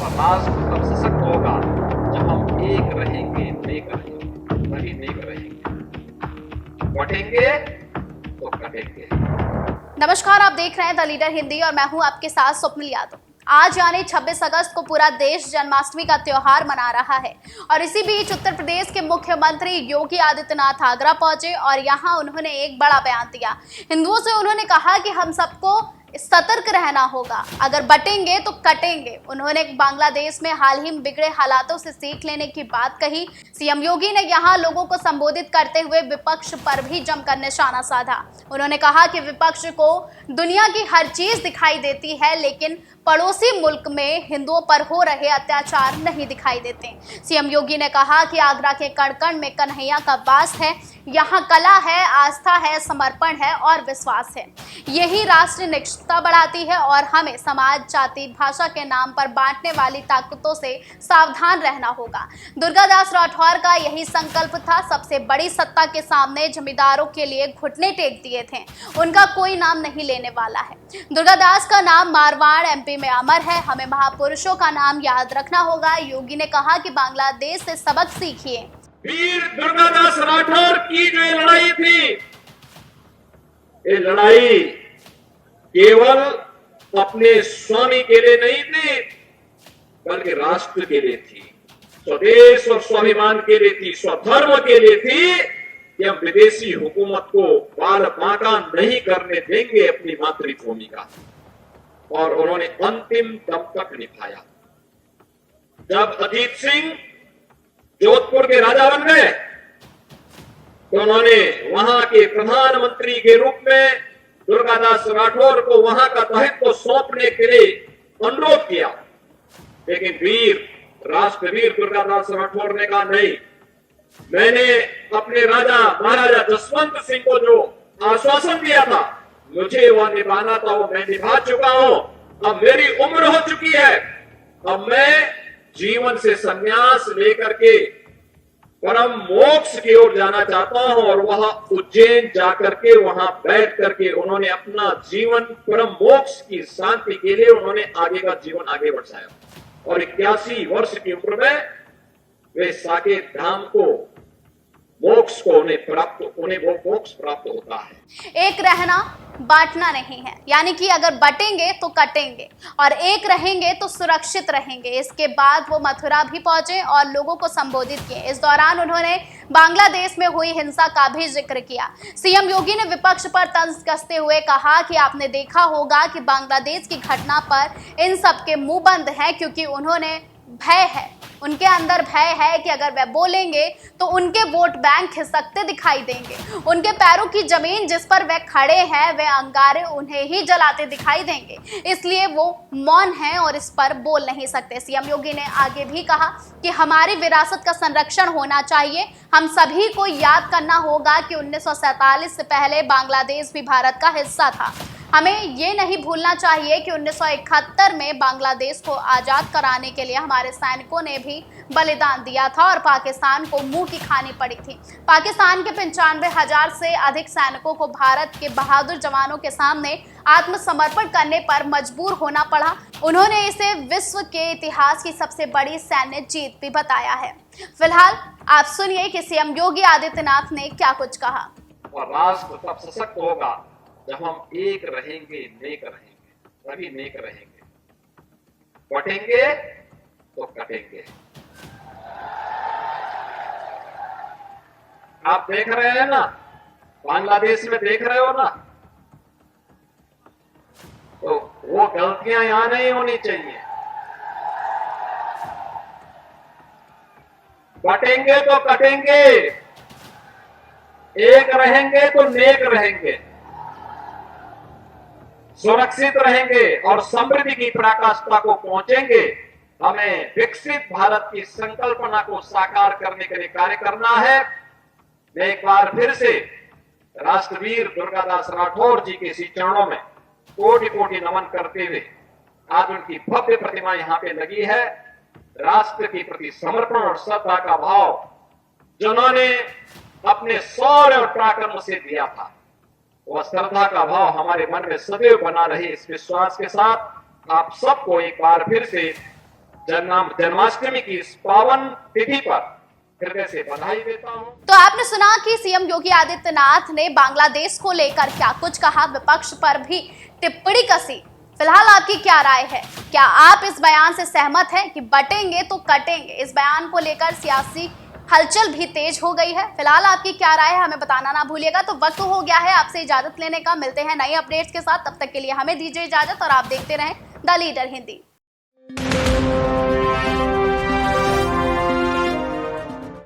और राष्ट्र तब सशक्त होगा जब हम एक रहेंगे, नेक रहेंगे, तभी नेक रहेंगे। बटेंगे तो कटेंगे। नमस्कार, आप देख रहे हैं द लीडर हिंदी और मैं हूं आपके साथ स्वप्निल यादव। आज यानी 26 अगस्त को पूरा देश जन्माष्टमी का त्योहार मना रहा है और इसी बीच उत्तर प्रदेश के मुख्यमंत्री योगी आदित्यनाथ आगरा पहुंचे और यहां उन्होंने एक बड़ा बयान दिया। हिंदुओं से उन्होंने कहा कि हम सबको सतर्क रहना होगा, अगर बटेंगे तो कटेंगे। उन्होंने बांग्लादेश में हाल ही में बिगड़े हालातों से सीख लेने की बात कही। सीएम योगी ने यहां लोगों को संबोधित करते हुए विपक्ष पर भी जमकर निशाना साधा। उन्होंने कहा कि विपक्ष को दुनिया की हर चीज दिखाई देती है, लेकिन पड़ोसी मुल्क में हिंदुओं पर हो रहे अत्याचार नहीं दिखाई देते। सीएम योगी ने कहा कि आगरा के कण कण में कन्हैया का वास है, यहाँ कला है, आस्था है, समर्पण है और विश्वास है। यही राष्ट्र निष्ठा बढ़ाती है और हमें समाज, जाति, भाषा के नाम पर बांटने वाली ताकतों से सावधान रहना होगा। दुर्गादास राठौर का यही संकल्प था। सबसे बड़ी सत्ता के सामने जमींदारों के लिए घुटने टेक दिए थे। उनका कोई नाम नहीं लेने वाला है। दुर्गादास का नाम मारवाड़ एमपी में अमर है। हमें महापुरुषों का नाम याद रखना होगा। योगी ने कहा कि बांग्लादेश से सबक सीखिए। वीर दुर्गादास राठौर की जो लड़ाई थी, ये लड़ाई केवल अपने स्वामी के लिए नहीं थी, बल्कि राष्ट्र के लिए थी, स्वदेश और स्वाभिमान के लिए थी, स्वधर्म के लिए थी कि हम विदेशी हुकूमत को बाल बांका नहीं करने देंगे अपनी मातृभूमि का। और उन्होंने अंतिम दम तक निभाया। जब अजीत सिंह जोधपुर के राजा बन गए तो उन्होंने वहां के प्रधानमंत्री के रूप में दुर्गादास राठौर को वहां का दायित्व सौंपने के लिए अनुरोध किया, लेकिन राष्ट्रवीर दुर्गादास राठौर ने कहा नहीं, मैंने अपने राजा महाराजा जसवंत सिंह को जो आश्वासन दिया था, मुझे वह निभाना था, वो मैं निभा चुका हूं। अब मेरी उम्र हो चुकी है, अब मैं जीवन से संन्यास लेकर के परम मोक्ष की ओर जाना चाहता हूं। और वह उज्जैन जाकर के वहां बैठ करके उन्होंने अपना जीवन परम मोक्ष की शांति के लिए उन्होंने आगे का जीवन आगे बढ़ाया और 81 वर्ष की उम्र में वे साकेत धाम को मोक्ष को उन्हें वो मोक्ष प्राप्त होता है। एक रहना बांटना नहीं है, यानी कि अगर बटेंगे तो कटेंगे और एक रहेंगे तो सुरक्षित रहेंगे। इसके बाद वो मथुरा भी पहुंचे और लोगों को संबोधित किए। इस दौरान उन्होंने बांग्लादेश में हुई हिंसा का भी जिक्र किया। सीएम योगी ने विपक्ष पर तंज कसते हुए कहा कि आपने देखा होगा कि बांग्लादेश की घटना पर इन सबके मुंह बंद है, क्योंकि उन्होंने भय है, उनके अंदर भय है कि अगर वे बोलेंगे तो उनके वोट बैंक खिसकते दिखाई देंगे। उनके पैरों की जमीन जिस पर वे खड़े हैं, वे अंगारे उन्हें ही जलाते दिखाई देंगे, इसलिए वो मौन हैं और इस पर बोल नहीं सकते। सीएम योगी ने आगे भी कहा कि हमारी विरासत का संरक्षण होना चाहिए। हम सभी को याद करना होगा कि 1947 से पहले बांग्लादेश भी भारत का हिस्सा था। हमें ये नहीं भूलना चाहिए कि 1971 में बांग्लादेश को आजाद कराने के लिए हमारे सैनिकों ने भी बलिदान दिया था और पाकिस्तान को मुंह की खानी पड़ी थी। पाकिस्तान के 95,000 से अधिक सैनिकों को भारत के बहादुर जवानों के सामने आत्मसमर्पण करने पर मजबूर होना पड़ा। उन्होंने इसे विश्व के इतिहास की सबसे बड़ी सैन्य जीत भी बताया है। फिलहाल आप सुनिए कि सीएम योगी आदित्यनाथ ने क्या कुछ कहा। और राष्ट्र तब सशक्त होगा जब हम एक रहेंगे, नेक रहेंगे, तभी नेक रहेंगे। बटेंगे तो कटेंगे। आप देख रहे हैं ना, बांग्लादेश में देख रहे हो ना, तो वो गलतियां यहां नहीं होनी चाहिए। बटेंगे तो कटेंगे, एक रहेंगे तो नेक रहेंगे, सुरक्षित रहेंगे और समृद्धि की पराकाष्ठा को पहुंचेंगे। हमें विकसित भारत की संकल्पना को साकार करने के लिए कार्य करना है। मैं एक बार फिर से राष्ट्रवीर दुर्गादास राठौर जी के श्री चरणों में कोटि कोटि नमन करते हुए आज उनकी भव्य प्रतिमा यहाँ पे लगी है। राष्ट्र के प्रति समर्पण और श्रद्धा का भाव जिन्होंने अपने शौर्य और पराक्रम से दिया था, वह श्रद्धा का भाव हमारे मन में सदैव बना रहे। इस विश्वास के साथ आप सबको एक बार फिर से जन्माष्टमी की इस पावन तिथि पर हृदय से बधाई देता हूं। तो आपने सुना कि सीएम योगी आदित्यनाथ ने बांग्लादेश को लेकर क्या कुछ कहा, विपक्ष पर भी टिप्पणी कसी। फिलहाल आपकी क्या राय है? क्या आप इस बयान से सहमत हैं कि बटेंगे तो कटेंगे? इस बयान को लेकर सियासी हलचल भी तेज हो गई है। फिलहाल आपकी क्या राय है हमें बताना ना भूलिएगा। तो वक्त हो गया है आपसे इजाजत लेने का, मिलते हैं नए अपडेट्स के साथ। तब तक के लिए हमें दीजिए इजाजत और आप देखते रहें द लीडर हिंदी।